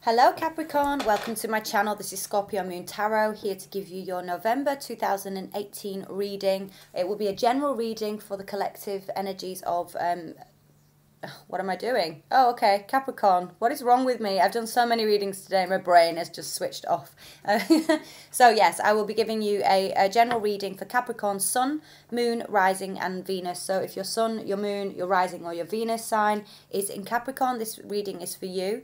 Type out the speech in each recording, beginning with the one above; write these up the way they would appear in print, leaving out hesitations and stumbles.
Hello Capricorn, welcome to my channel. This is Scorpio Moon Tarot, here to give you your November 2018 reading. It will be a general reading for the collective energies of, what am I doing? Oh, okay, Capricorn. What is wrong with me? I've done so many readings today, my brain has just switched off. So yes, I will be giving you a general reading for Capricorn, Sun, Moon, Rising and Venus. So if your Sun, your Moon, your Rising or your Venus sign is in Capricorn, this reading is for you.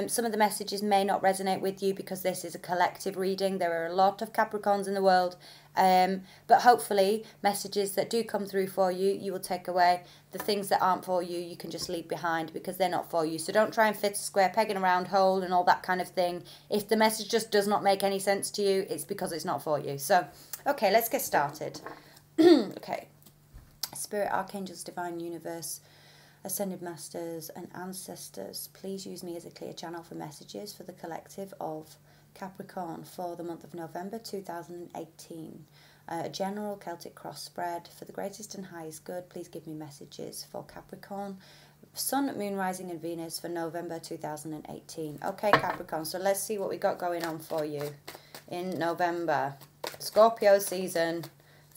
Some of the messages may not resonate with you because this is a collective reading. There are a lot of Capricorns in the world. But hopefully messages that do come through for you, you will take away. The things that aren't for you, you can just leave behind because they're not for you. So don't try and fit a square peg in a round hole and all that kind of thing. If the message just does not make any sense to you, it's because it's not for you. So, okay, let's get started. Okay. Spirit, Archangels, Divine Universe, Ascended Masters and Ancestors, please use me as a clear channel for messages for the collective of Capricorn for the month of November 2018. A general Celtic cross spread for the greatest and highest good. Please give me messages for Capricorn, Sun, Moon, Rising and Venus for November 2018. Okay, Capricorn, so let's see what we got going on for you in November. Scorpio season,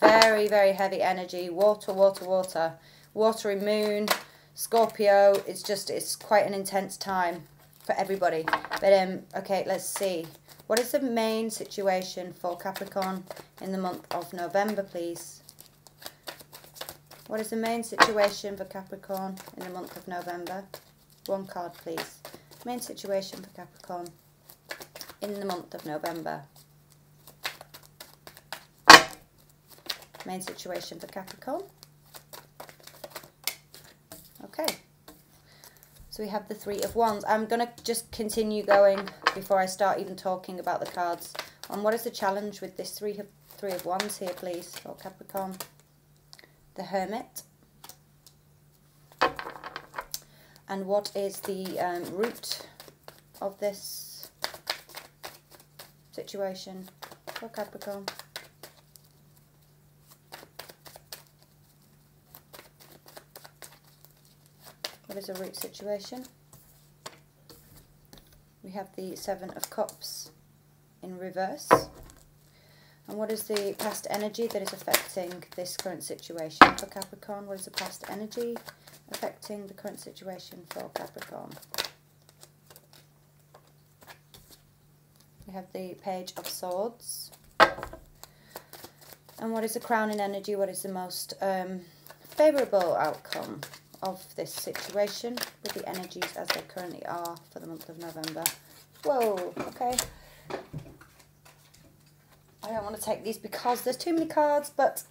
very, very heavy energy, water, water, water, watery moon. Scorpio, it's quite an intense time for everybody. But okay, let's see. What is the main situation for Capricorn in the month of November, please? What is the main situation for Capricorn in the month of November? One card, please. Main situation for Capricorn in the month of November. Main situation for Capricorn. Okay. So we have the Three of Wands. I'm going to just continue going before I start even talking about the cards. And what is the challenge with this Three of Wands here, please, for Capricorn? The Hermit. And what is the root of this situation for Capricorn? What is a root situation? We have the Seven of Cups in reverse. And what is the past energy that is affecting this current situation for Capricorn? What is the past energy affecting the current situation for Capricorn? We have the Page of Swords. And what is the crowning energy? What is the most favourable outcome of this situation with the energies as they currently are for the month of November? Whoa, okay. I don't want to take these because there's too many cards, but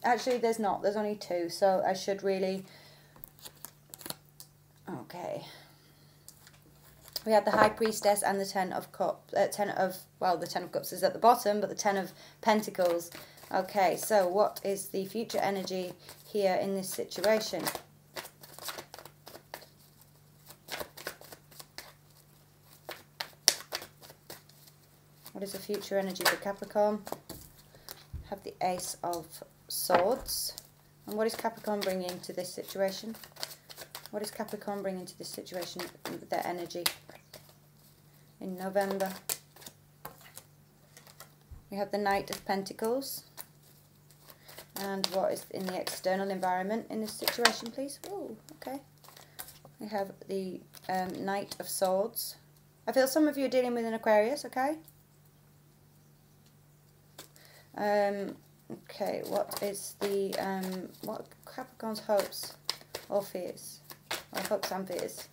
actually there's not. There's only two, so I should really... Okay. We have the High Priestess and the Ten of Cups. The Ten of Cups is at the bottom, but the Ten of Pentacles. Okay, so what is the future energy here in this situation? What is the future energy for Capricorn? Have the Ace of Swords. And what is Capricorn bringing to this situation? What is Capricorn bringing to this situation with their energy in November? We have the Knight of Pentacles. And what is in the external environment in this situation, please? Oh, okay. We have the Knight of Swords. I feel some of you are dealing with an Aquarius, okay? Okay, what is the, what Capricorn's hopes or fears? Or hopes and fears.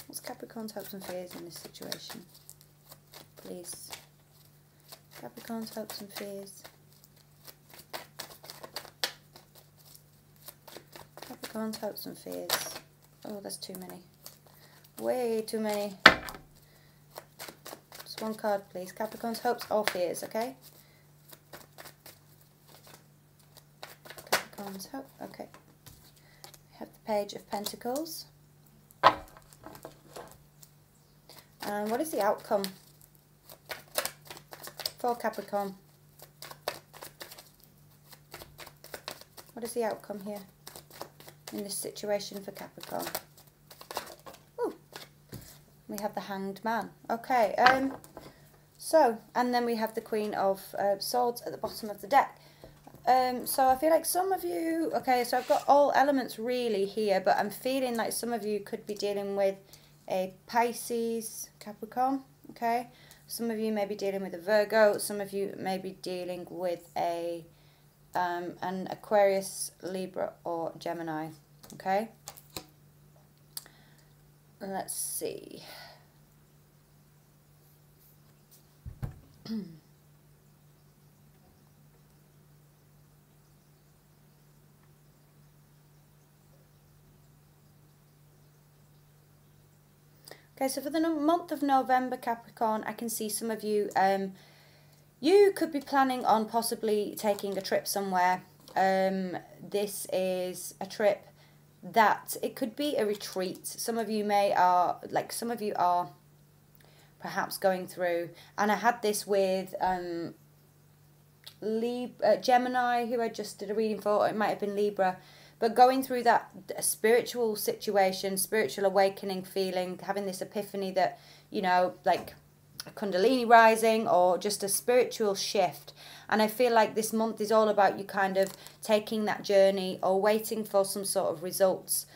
What's Capricorn's hopes and fears in this situation? Please. Capricorn's hopes and fears. Capricorn's hopes and fears. Oh, that's too many. Way too many. Just one card, please. Capricorn's hopes or fears, okay? Capricorn's hope, okay. We have the Page of Pentacles. And what is the outcome for Capricorn? What is the outcome here in this situation for Capricorn? Ooh. We have the Hanged Man. Okay, so, and then we have the Queen of Swords at the bottom of the deck. So I feel like some of you, okay, so I've got all elements really here, but I'm feeling like some of you could be dealing with a Pisces, Capricorn, okay? Some of you may be dealing with a Virgo, some of you may be dealing with a an Aquarius, Libra, or Gemini, okay? Let's see. Okay, so for the month of November, Capricorn, I can see some of you, you could be planning on possibly taking a trip somewhere. This is a trip that, it could be a retreat. Some of you some of you are perhaps going through, and I had this with Gemini, who I just did a reading for, or it might have been Libra, but going through that spiritual situation, spiritual awakening feeling, having this epiphany that, you know, like a Kundalini rising or just a spiritual shift. And I feel like this month is all about you kind of taking that journey or waiting for some sort of results,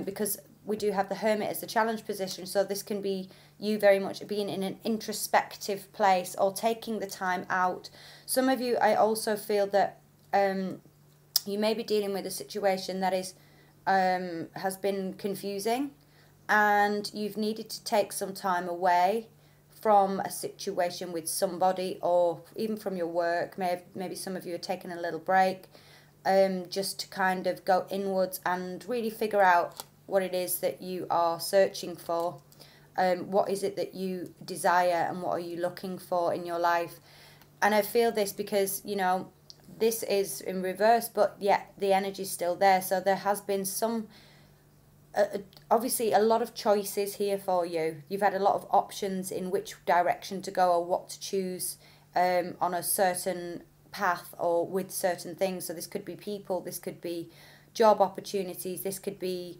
because we do have the Hermit as the challenge position. So this can be you very much being in an introspective place or taking the time out. Some of you, I also feel that you may be dealing with a situation that is has been confusing, and you've needed to take some time away from a situation with somebody, or even from your work. Maybe some of you are taking a little break, just to kind of go inwards and really figure out what it is that you are searching for. What is it that you desire, and what are you looking for in your life? And I feel this because, you know, this is in reverse, but yet the energy is still there. So there has been some, obviously a lot of choices here for you. You've had a lot of options in which direction to go or what to choose on a certain path or with certain things. So this could be people, this could be job opportunities, this could be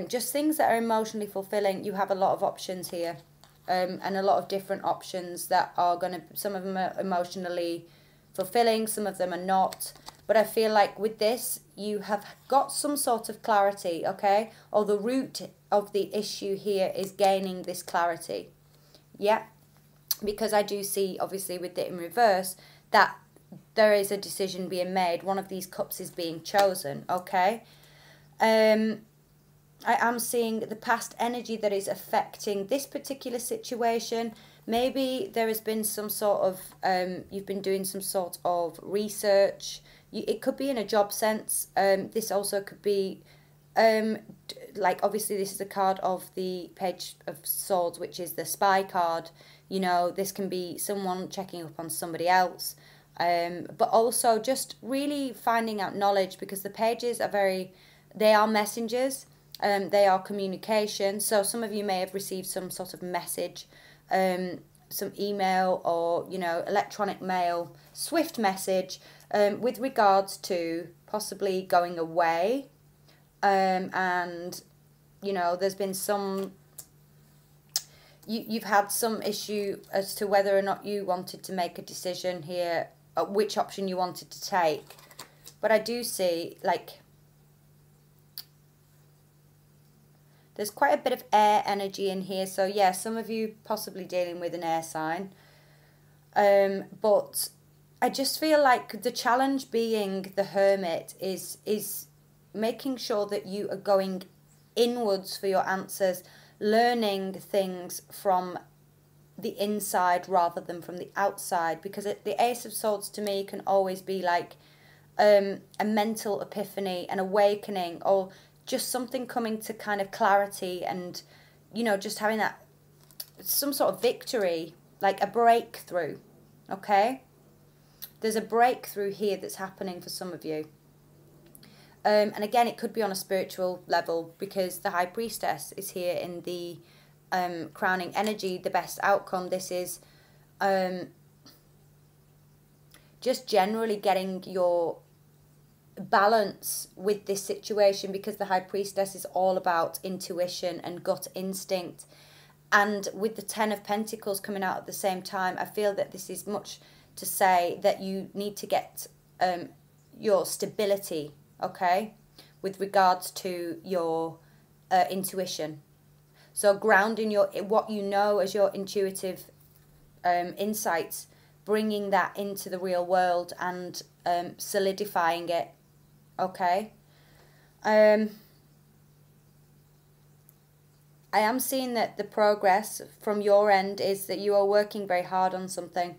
just things that are emotionally fulfilling. You have a lot of options here, and a lot of different options that are going to, some of them are emotionally fulfilling, some of them are not. But I feel like with this, you have got some sort of clarity, okay? Or the root of the issue here is gaining this clarity. Yeah, because I do see, obviously, with it in reverse, that there is a decision being made. One of these cups is being chosen, okay? I am seeing the past energy that is affecting this particular situation. Maybe there has been some sort of, you've been doing some sort of research. It could be in a job sense. This also could be, like, obviously this is a card of the Page of Swords, which is the spy card. You know, this can be someone checking up on somebody else. But also just really finding out knowledge, because the pages are they are messengers. They are communication. So some of you may have received some sort of message, some email, or, you know, electronic mail, swift message, with regards to possibly going away. And, you know, there's been some, you've had some issue as to whether or not you wanted to make a decision here, which option you wanted to take. But I do see, like, there's quite a bit of air energy in here. So, yeah, some of you possibly dealing with an air sign. But I just feel like the challenge being the Hermit is making sure that you are going inwards for your answers, learning things from the inside rather than from the outside. Because the Ace of Swords to me can always be like a mental epiphany, an awakening, or just something coming to kind of clarity, and, you know, just having that, some sort of victory, like a breakthrough, okay? There's a breakthrough here that's happening for some of you. And again, it could be on a spiritual level, because the High Priestess is here in the crowning energy, the best outcome. This is just generally getting your balance with this situation, because the High Priestess is all about intuition and gut instinct, And with the Ten of Pentacles coming out at the same time, I feel that this is much to say that you need to get your stability, okay, with regards to your intuition. So grounding what you know as your intuitive insights, bringing that into the real world and solidifying it, okay. I am seeing that the progress from your end is that you are working very hard on something.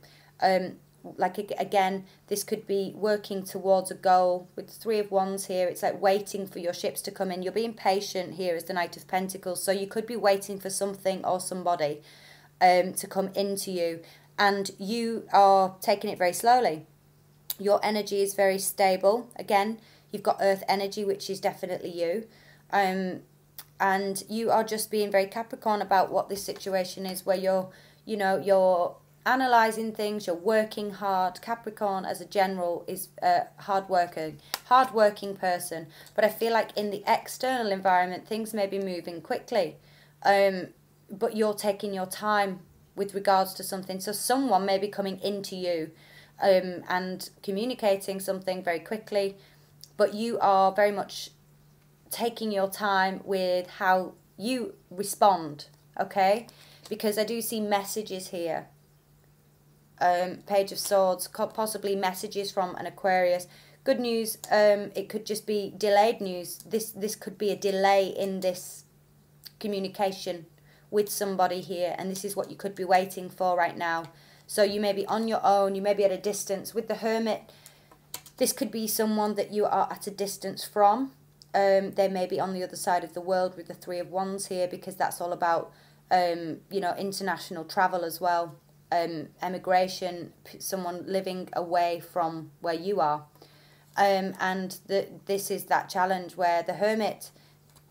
Like, again, this could be working towards a goal. With the Three of Wands here, it's like waiting for your ships to come in. You're being patient here as the Knight of Pentacles. So you could be waiting for something or somebody to come into you. And you are taking it very slowly. Your energy is very stable. Again, you've got earth energy, which is definitely you. And you are just being very Capricorn about what this situation is, where you're analysing things, you're working hard. Capricorn as a general is a hard-working person. But I feel like in the external environment, things may be moving quickly. But you're taking your time with regards to something. So someone may be coming into you and communicating something very quickly. But you are very much taking your time with how you respond, okay? Because I do see messages here. Page of Swords, possibly messages from an Aquarius. Good news, it could just be delayed news. This could be a delay in this communication with somebody here, and this is what you could be waiting for right now. So you may be on your own, you may be at a distance. With the Hermit, this could be someone that you are at a distance from. They may be on the other side of the world with the Three of Wands here, because that's all about, international travel as well. Emigration, someone living away from where you are. And this is that challenge where the Hermit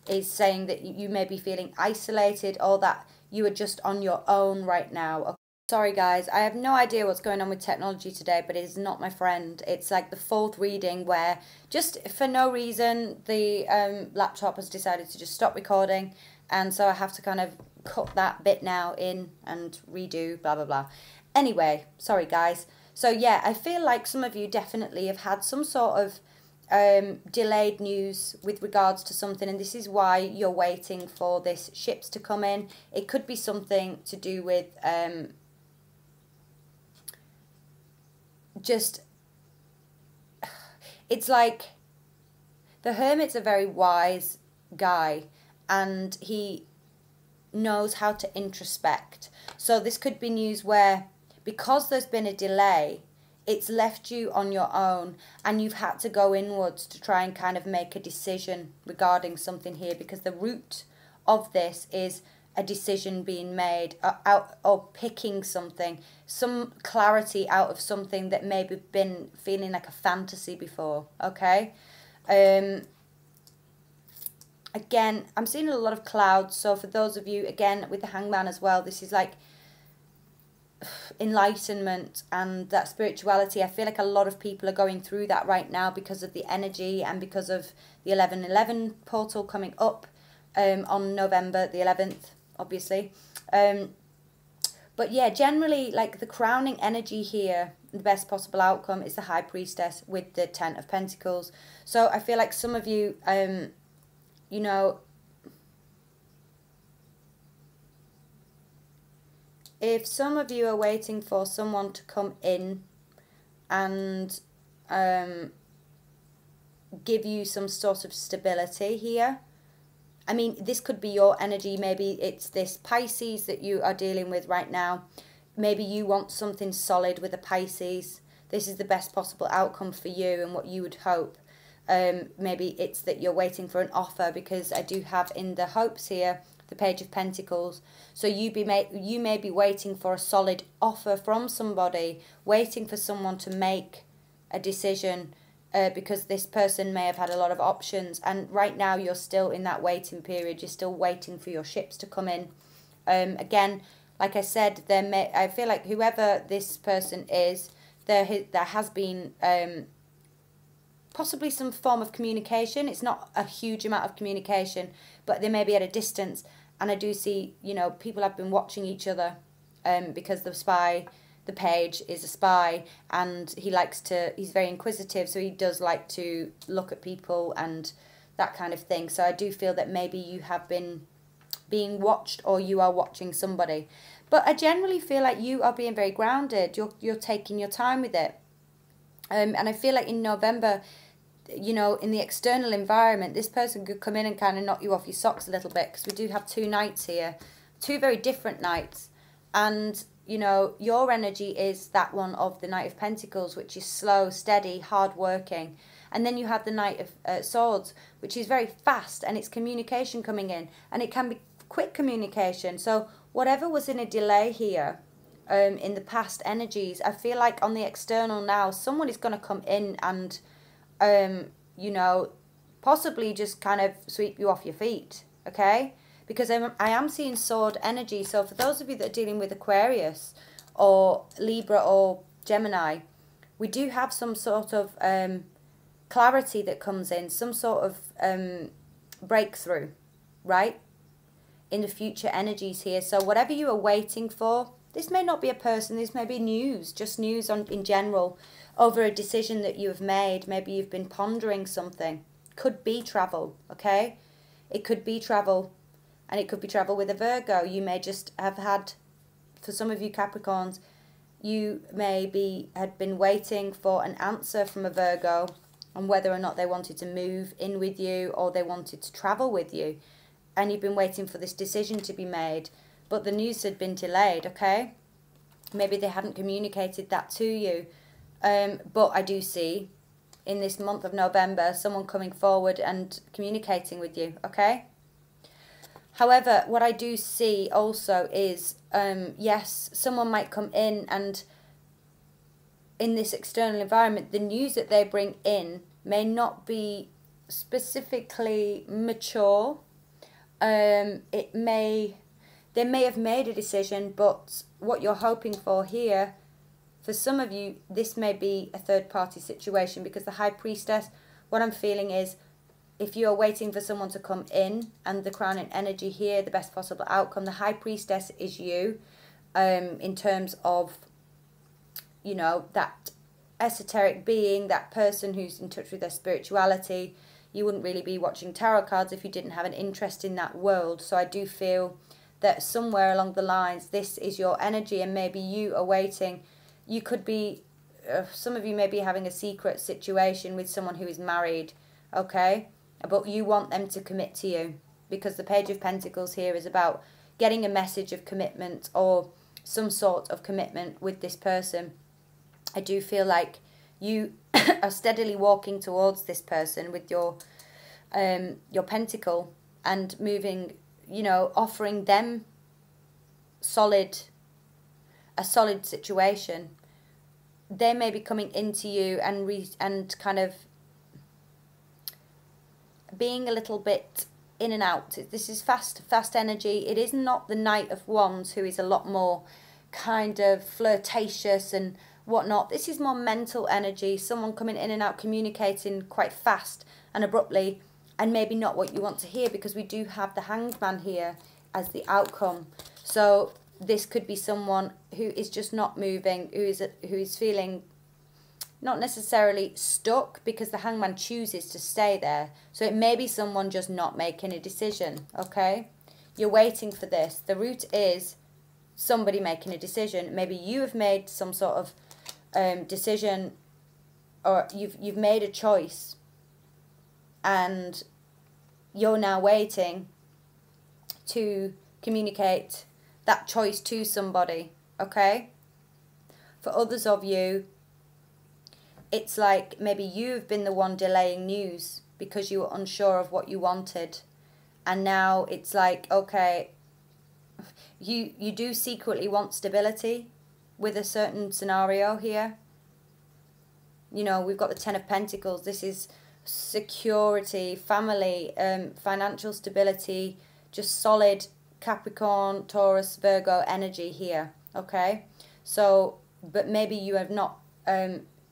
is saying that you may be feeling isolated, or that you are just on your own right now. Sorry guys, I have no idea what's going on with technology today, but it is not my friend. It's like the fourth reading where just for no reason the laptop has decided to just stop recording, and so I have to kind of cut that bit now in and redo, blah blah blah. Anyway, sorry guys. So yeah, I feel like some of you definitely have had some sort of delayed news with regards to something, and this is why you're waiting for this ships to come in. It could be something to do with it's like the Hermit's a very wise guy, and he knows how to introspect. So this could be news where, because there's been a delay, it's left you on your own, and you've had to go inwards to try and kind of make a decision regarding something here, because the root of this is a decision being made out, or picking something, some clarity out of something that maybe been feeling like a fantasy before, okay? Again, I'm seeing a lot of clouds, so for those of you, again, with the Hangman as well, this is like enlightenment and that spirituality. I feel like a lot of people are going through that right now because of the energy and because of the 11/11 portal coming up on November the 11th, obviously. But yeah, generally, like the crowning energy here, the best possible outcome is the High Priestess with the Ten of Pentacles. So I feel like some of you, you know, if some of you are waiting for someone to come in and give you some sort of stability here, I mean, this could be your energy. Maybe it's this Pisces that you are dealing with right now. Maybe you want something solid with a Pisces. This is the best possible outcome for you and what you would hope. Maybe it's that you're waiting for an offer, because I do have in the hopes here the Page of Pentacles. So you may be waiting for a solid offer from somebody, waiting for someone to make a decision, because this person may have had a lot of options, and right now you're still in that waiting period. You're still waiting for your ships to come in. Again, like I said, I feel like whoever this person is, there has been possibly some form of communication. It's not a huge amount of communication, but they may be at a distance, And I do see, you know, people have been watching each other because the page is a spy, and he's very inquisitive, so he does like to look at people and that kind of thing. So I do feel that maybe you have been being watched, or you are watching somebody. But I generally feel like you are being very grounded. You're taking your time with it. And I feel like in November, you know, in the external environment, this person could come in and kind of knock you off your socks a little bit, because we do have 2 nights here, 2 very different nights. And, you know, your energy is that one of the Knight of Pentacles, which is slow, steady, hard-working. And then you have the Knight of Swords, which is very fast, and it's communication coming in. And it can be quick communication. So whatever was in a delay here, in the past energies, I feel like on the external now, someone is going to come in and, you know, possibly just kind of sweep you off your feet, okay? Because I am seeing sword energy. So for those of you that are dealing with Aquarius or Libra or Gemini, we do have some sort of clarity that comes in, some sort of breakthrough, right? In the future energies here. So whatever you are waiting for, this may not be a person, this may be news, just news in general, over a decision that you have made. Maybe you've been pondering something. Could be travel, okay? It could be travel, and it could be travel with a Virgo. You may just have had, for some of you Capricorns, you had been waiting for an answer from a Virgo on whether or not they wanted to move in with you or they wanted to travel with you. And you've been waiting for this decision to be made, but the news had been delayed, okay? Maybe they hadn't communicated that to you. But I do see, in this month of November, someone coming forward and communicating with you, okay? However, what I do see also is, yes, someone might come in, and in this external environment, the news that they bring in may not be specifically mature. They may have made a decision, but what you're hoping for here, for some of you, this may be a third-party situation, because the High Priestess, what I'm feeling is, if you're waiting for someone to come in, and the crowning energy here, the best possible outcome, the High Priestess is you, in terms of, you know, that esoteric being, that person who's in touch with their spirituality. You wouldn't really be watching tarot cards if you didn't have an interest in that world. So I do feel that somewhere along the lines, this is your energy, and maybe you are waiting. You could be, some of you may be having a secret situation with someone who is married, okay? But you want them to commit to you, because the Page of Pentacles here is about getting a message of commitment or some sort of commitment with this person. I do feel like you are steadily walking towards this person with your pentacle, and moving, you know, offering them a solid situation. They may be coming into you and kind of being a little bit in and out. This is fast energy. It is not the Knight of Wands, who is a lot more kind of flirtatious and whatnot. This is more mental energy, someone coming in and out, communicating quite fast and abruptly, and maybe not what you want to hear, because we do have the Hanged Man here as the outcome. So this could be someone who is just not moving, who is feeling not necessarily stuck, because the Hanged Man chooses to stay there. So it may be someone just not making a decision, okay? You're waiting for this. The root is somebody making a decision. Maybe you have made some sort of decision, or you've made a choice, and you're now waiting to communicate that choice to somebody, okay? For others of you, it's like maybe you've been the one delaying news because you were unsure of what you wanted, and now it's like, okay, you do secretly want stability with a certain scenario here. You know, we've got the Ten of Pentacles. This is security, family, financial stability, just solid Capricorn, Taurus, Virgo energy here, okay? So, but maybe you have not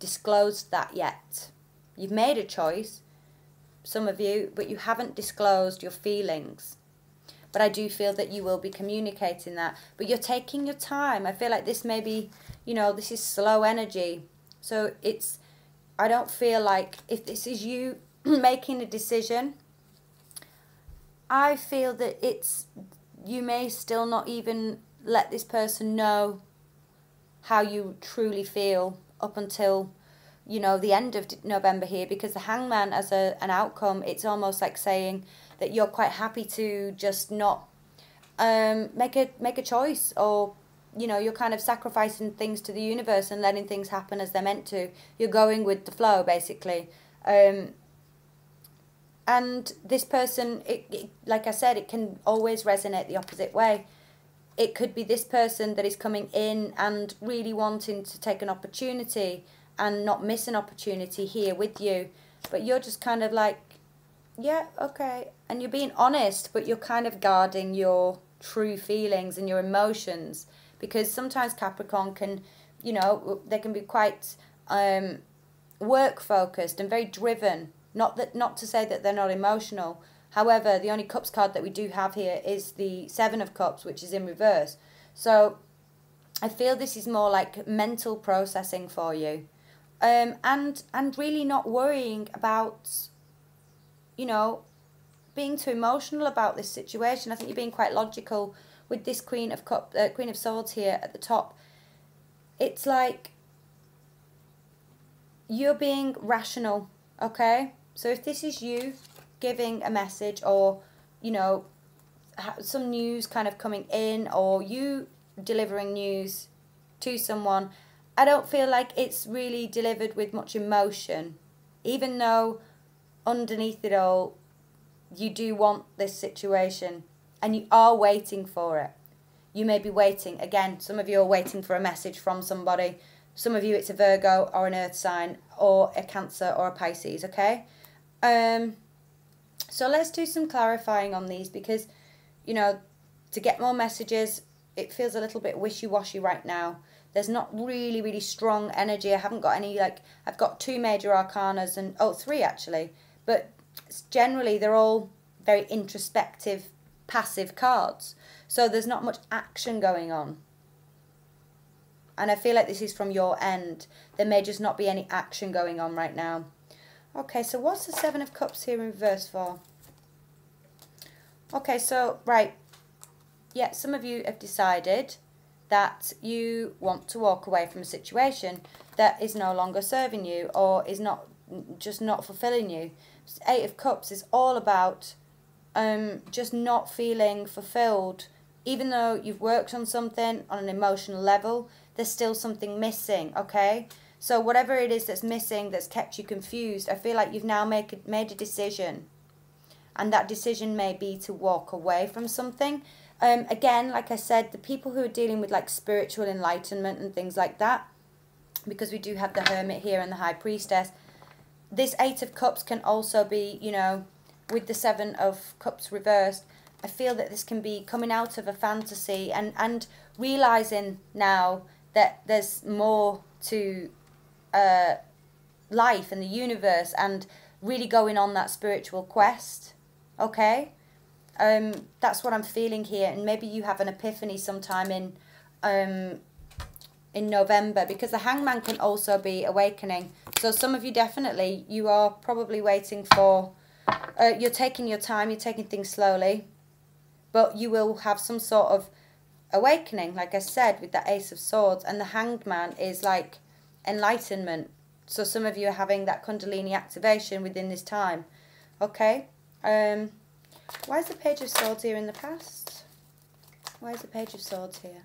disclosed that yet. You've made a choice, some of you, but you haven't disclosed your feelings. but I do feel that you will be communicating that. But you're taking your time. I feel like this may be, you know, this is slow energy. So it's, I don't feel like, if this is you making a decision, I feel that it's, you may still not even let this person know how you truly feel up until, you know, the end of November here, because the Hangman as an outcome, it's almost like saying that you're quite happy to just not make a choice, or, you know, you're kind of sacrificing things to the universe and letting things happen as they're meant to. You're going with the flow, basically. And this person, it, like I said, it can always resonate the opposite way. It could be this person that is coming in and really wanting to take an opportunity and not miss an opportunity here with you. But you're just kind of like, yeah, okay. And you're being honest, but you're kind of guarding your true feelings and your emotions. Because sometimes Capricorn can, you know, they can be quite work focused and very driven. Not to say that they're not emotional. However, the only Cups card that we do have here is the Seven of Cups, which is in reverse. So I feel this is more like mental processing for you. And really not worrying about, you know, being too emotional about this situation. I think you're being quite logical with this Queen of Swords here at the top. It's like you're being rational, okay? So if this is you giving a message, or, you know, some news kind of coming in, or you delivering news to someone, I don't feel like it's really delivered with much emotion, even though underneath it all, you do want this situation and you are waiting for it. You may be waiting, again, some of you are waiting for a message from somebody. Some of you, it's a Virgo or an Earth sign or a Cancer or a Pisces, okay? So let's do some clarifying on these, because, you know, to get more messages, it feels a little bit wishy-washy right now. There's not really strong energy. I haven't got any, like, I've got 2 major arcanas and, 3 actually. But generally, they're all very introspective, passive cards. So there's not much action going on. And I feel like this is from your end. There may just not be any action going on right now. Okay, so what's the Seven of Cups here in reverse for? Okay, so, right. Yeah, some of you have decided that you want to walk away from a situation that is no longer serving you, or is just not fulfilling you. 8 of Cups is all about just not feeling fulfilled. Even though you've worked on something on an emotional level, there's still something missing, okay? So whatever it is that's missing, that's kept you confused, I feel like you've now made a decision. And that decision may be to walk away from something. Again, like I said, the people who are dealing with like spiritual enlightenment and things like that, because we do have the Hermit here and the High Priestess, this 8 of Cups can also be, you know, with the 7 of Cups reversed, I feel that this can be coming out of a fantasy and realising now that there's more to life and the universe, and really going on that spiritual quest, okay? That's what I'm feeling here, and maybe you have an epiphany sometime in November, because the Hangman can also be awakening. So some of you definitely, you are probably waiting for, you're taking your time, you're taking things slowly, but you will have some sort of awakening, like I said, with that Ace of Swords, and the Hanged Man is like enlightenment. So some of you are having that Kundalini activation within this time, okay? Why is the Page of Swords here in the past? Why is the Page of Swords here?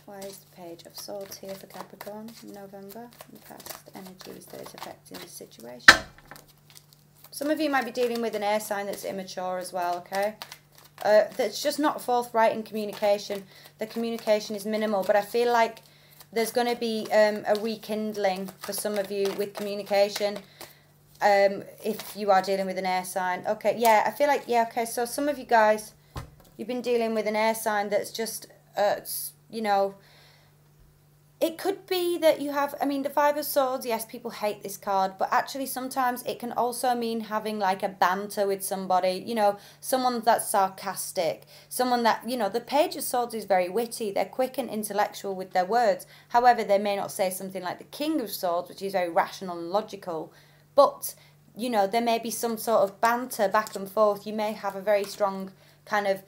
Why is the Page of Swords here for Capricorn in November? The past energies that is affecting this situation. Some of you might be dealing with an air sign that's immature as well, okay? That's just not forthright in communication. The communication is minimal, but I feel like there's going to be a rekindling for some of you with communication, if you are dealing with an air sign. Okay, yeah, I feel like, yeah, okay, so some of you guys, you've been dealing with an air sign that's just, you know, it could be that you have, I mean, the Five of Swords, yes, people hate this card, but actually sometimes it can also mean having like a banter with somebody, you know, someone that's sarcastic, someone that, you know, the Page of Swords is very witty, they're quick and intellectual with their words. However, they may not say something like the King of Swords, which is very rational and logical, but, you know, there may be some sort of banter back and forth. You may have a very strong kind of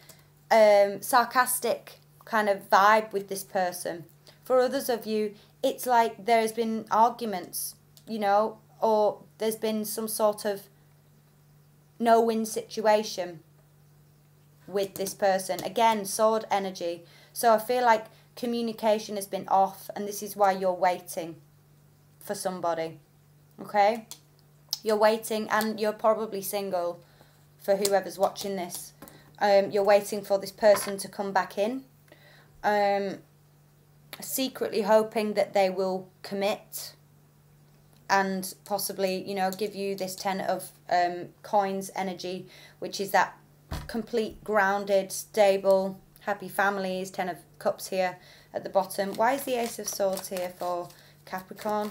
sarcastic kind of vibe with this person. For others of you, it's like there's been arguments, you know, or there's been some sort of no-win situation with this person. Again, sword energy. So I feel like communication has been off, and this is why you're waiting for somebody, okay? You're waiting, and you're probably single for whoever's watching this. You're waiting for this person to come back in. Secretly hoping that they will commit and possibly, you know, give you this 10 of coins energy, which is that complete, grounded, stable, happy families. 10 of cups here at the bottom. Why is the Ace of Swords here for Capricorn?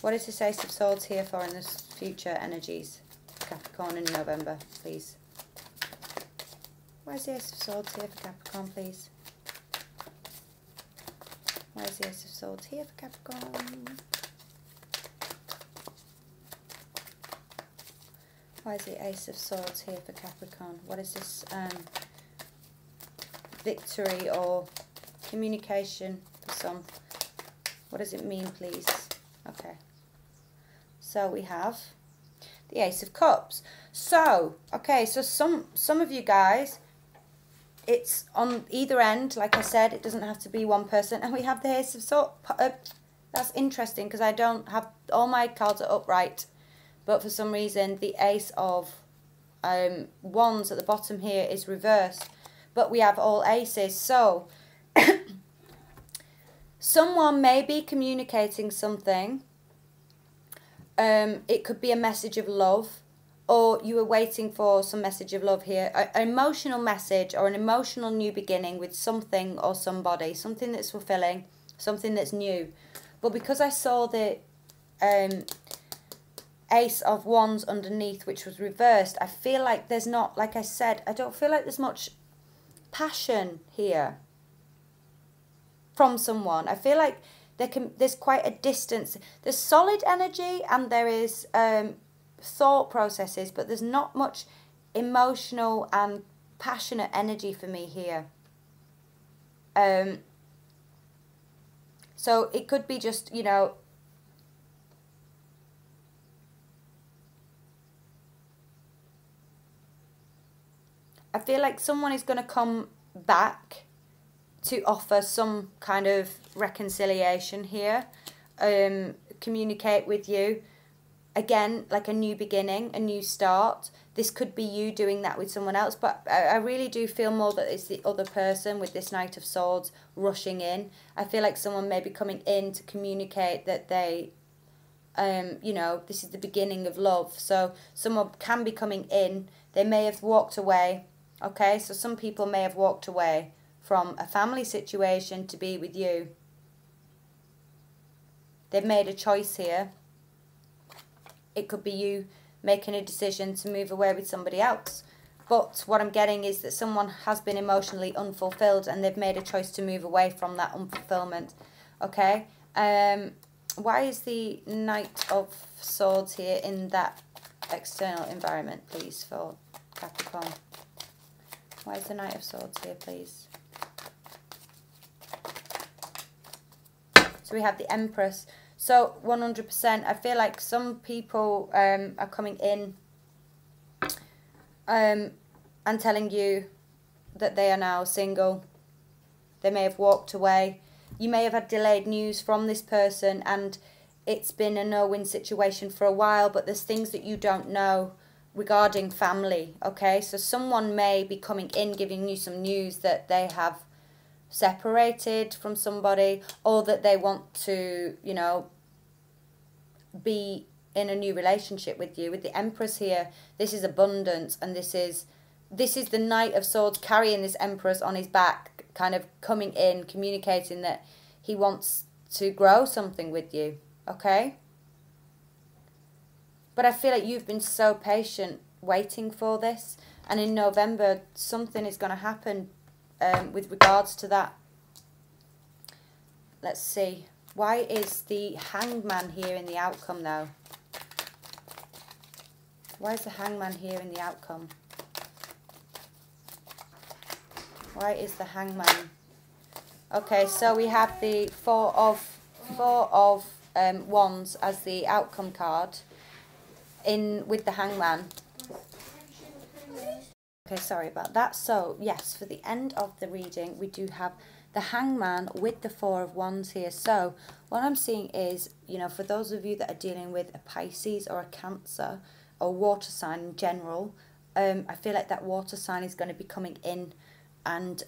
What is this Ace of Swords here for in the future energies? Capricorn in November, please. Why is the Ace of Swords here for Capricorn, please? Why is the Ace of Swords here for Capricorn? Why is the Ace of Swords here for Capricorn? What is this victory or communication for some? What does it mean, please? Okay. So we have the Ace of Cups. So, okay, so some of you guys, it's on either end, like I said, it doesn't have to be one person. And we have the Ace of Swords. That's interesting because I don't have, all my cards are upright. But for some reason, the Ace of Wands at the bottom here is reversed. But we have all aces. So, someone may be communicating something. It could be a message of love. Or you were waiting for some message of love here. An emotional message or an emotional new beginning with something or somebody. Something that's fulfilling. Something that's new. But because I saw the Ace of Wands underneath, which was reversed, I feel like there's not, like I said, I don't feel like there's much passion here from someone. I feel like there's quite a distance. There's solid energy and there is thought processes, but there's not much emotional and passionate energy for me here. So it could be just, you know, I feel like someone is going to come back to offer some kind of reconciliation here, communicate with you. Again, like a new beginning, a new start. This could be you doing that with someone else, but I really do feel more that it's the other person with this Knight of Swords rushing in. I feel like someone may be coming in to communicate that they, you know, this is the beginning of love. So someone can be coming in. They may have walked away. Okay, so some people may have walked away from a family situation to be with you. They've made a choice here. It could be you making a decision to move away with somebody else. But what I'm getting is that someone has been emotionally unfulfilled and they've made a choice to move away from that unfulfillment. Okay? Why is the Knight of Swords here in that external environment, please, for Capricorn? Why is the Knight of Swords here, please? So we have the Empress. So 100%, I feel like some people are coming in and telling you that they are now single. They may have walked away. You may have had delayed news from this person and it's been a no-win situation for a while, but there's things that you don't know regarding family, okay? So someone may be coming in giving you some news that they have separated from somebody or that they want to, you know, be in a new relationship with you. With the Empress here, this is abundance, and this is the Knight of Swords carrying this Empress on his back, kind of coming in, communicating that he wants to grow something with you, okay? But I feel like you've been so patient waiting for this, and in November something is going to happen with regards to that. Let's see. Why is the Hangman here in the outcome though? Why is the Hangman here in the outcome? Why is the Hangman? Okay, so we have the Four of Wands as the outcome card in with the Hangman. Okay, sorry about that. So yes, for the end of the reading, we do have the Hangman with the Four of Wands here. So what I'm seeing is, you know, for those of you that are dealing with a Pisces or a Cancer or water sign in general, I feel like that water sign is going to be coming in and,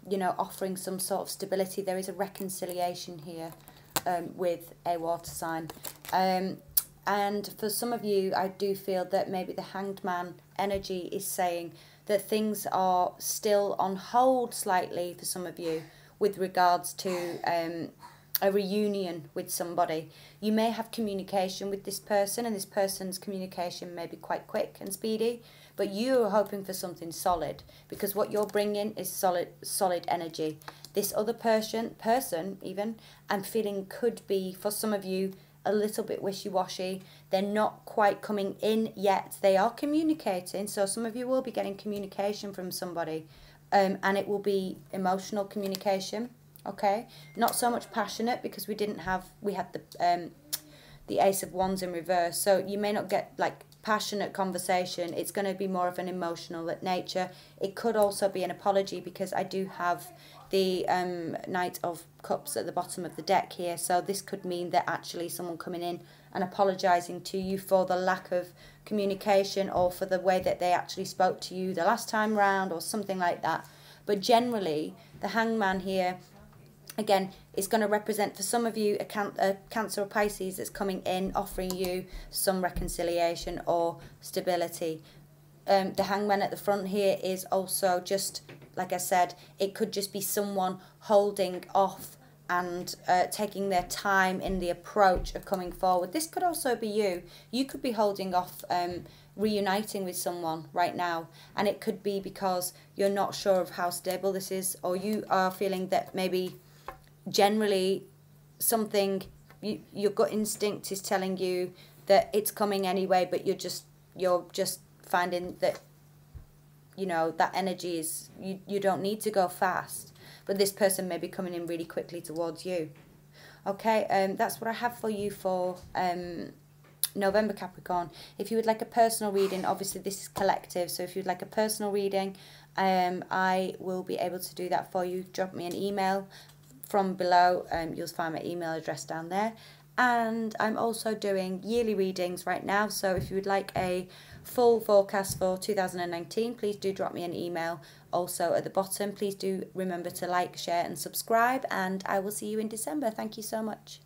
you know, offering some sort of stability. There is a reconciliation here with a water sign. And for some of you, I do feel that maybe the Hanged Man energy is saying that things are still on hold slightly for some of you with regards to a reunion with somebody. You may have communication with this person, and this person's communication may be quite quick and speedy, but you are hoping for something solid, because what you're bringing is solid energy. This other person even, I'm feeling could be, for some of you, a little bit wishy-washy. They're not quite coming in yet. They are communicating, so some of you will be getting communication from somebody, and it will be emotional communication, okay? Not so much passionate, because we had the Ace of Wands in reverse, so you may not get like passionate conversation. It's going to be more of an emotional nature. It could also be an apology, because I do have the Knight of Cups at the bottom of the deck here, so this could mean that actually someone coming in and apologising to you for the lack of communication, or for the way that they actually spoke to you the last time round, or something like that. But generally, the Hangman here, again, is going to represent for some of you a Cancer or Pisces that's coming in, offering you some reconciliation or stability. The Hangman at the front here is also just, like I said, it could just be someone holding off and taking their time in the approach of coming forward. This could also be you. You could be holding off reuniting with someone right now, and it could be because you're not sure of how stable this is, or you are feeling that maybe generally something, your gut instinct is telling you that it's coming anyway, but you're just finding that, you know, that energy is, you don't need to go fast, but this person may be coming in really quickly towards you. Okay, that's what I have for you for November, Capricorn. If you would like a personal reading, obviously this is collective, so if you'd like a personal reading, I will be able to do that for you. Drop me an email from below. You'll find my email address down there. And I'm also doing yearly readings right now, so if you would like a full forecast for 2019, please do drop me an email. Also at the bottom, please do remember to like, share and subscribe, and I will see you in December. Thank you so much.